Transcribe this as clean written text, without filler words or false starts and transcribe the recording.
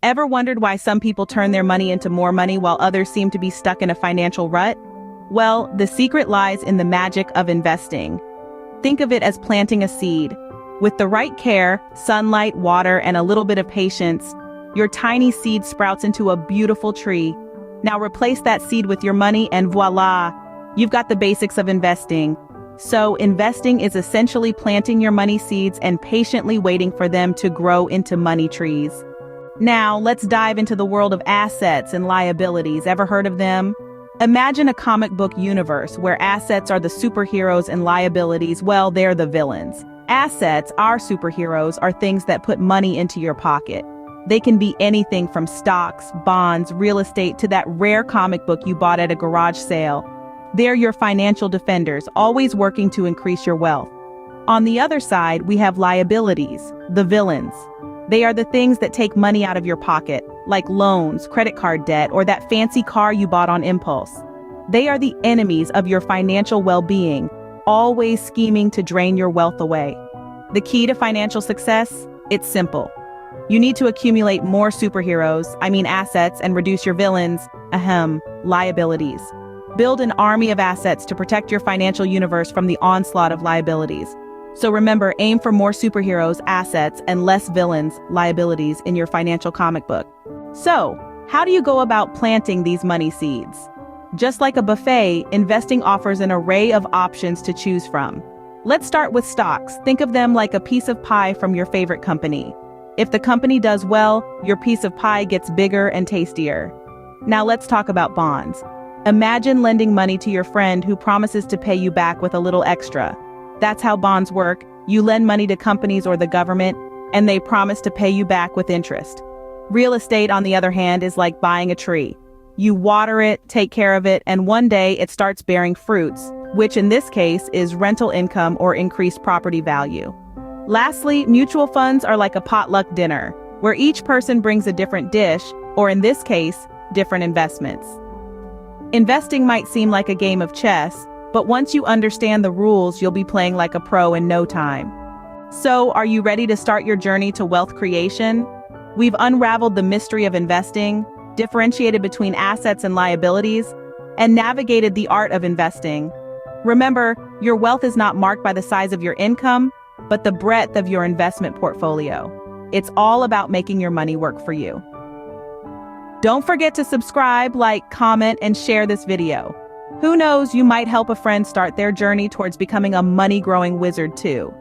Ever wondered why some people turn their money into more money while others seem to be stuck in a financial rut? Well, the secret lies in the magic of investing. Think of it as planting a seed. With the right care, sunlight, water, and a little bit of patience, your tiny seed sprouts into a beautiful tree. Now replace that seed with your money and voila, you've got the basics of investing. So investing is essentially planting your money seeds and patiently waiting for them to grow into money trees. Now, let's dive into the world of assets and liabilities. Ever heard of them? Imagine a comic book universe where assets are the superheroes and liabilities, well, they're the villains. Assets, our superheroes, are things that put money into your pocket. They can be anything from stocks, bonds, real estate, to that rare comic book you bought at a garage sale. They're your financial defenders, always working to increase your wealth. On the other side, we have liabilities, the villains. They are the things that take money out of your pocket, like loans, credit card debt, or that fancy car you bought on impulse. They are the enemies of your financial well-being, always scheming to drain your wealth away. The key to financial success? It's simple. You need to accumulate more assets, and reduce your villains, liabilities. Build an army of assets to protect your financial universe from the onslaught of liabilities. So remember, aim for more superheroes, assets, and less villains, liabilities in your financial comic book. So, how do you go about planting these money seeds? Just like a buffet, investing offers an array of options to choose from. Let's start with stocks. Think of them like a piece of pie from your favorite company. If the company does well, your piece of pie gets bigger and tastier. Now let's talk about bonds. Imagine lending money to your friend who promises to pay you back with a little extra. That's how bonds work. You lend money to companies or the government, and they promise to pay you back with interest. Real estate, on the other hand, is like buying a tree. You water it, take care of it, and one day it starts bearing fruits, which in this case is rental income or increased property value. Lastly, mutual funds are like a potluck dinner, where each person brings a different dish, or in this case, different investments. Investing might seem like a game of chess, but once you understand the rules, you'll be playing like a pro in no time. So, are you ready to start your journey to wealth creation? We've unraveled the mystery of investing, differentiated between assets and liabilities, and navigated the art of investing. Remember, your wealth is not marked by the size of your income, but the breadth of your investment portfolio. It's all about making your money work for you. Don't forget to subscribe, like, comment, and share this video. Who knows, you might help a friend start their journey towards becoming a money-growing wizard too.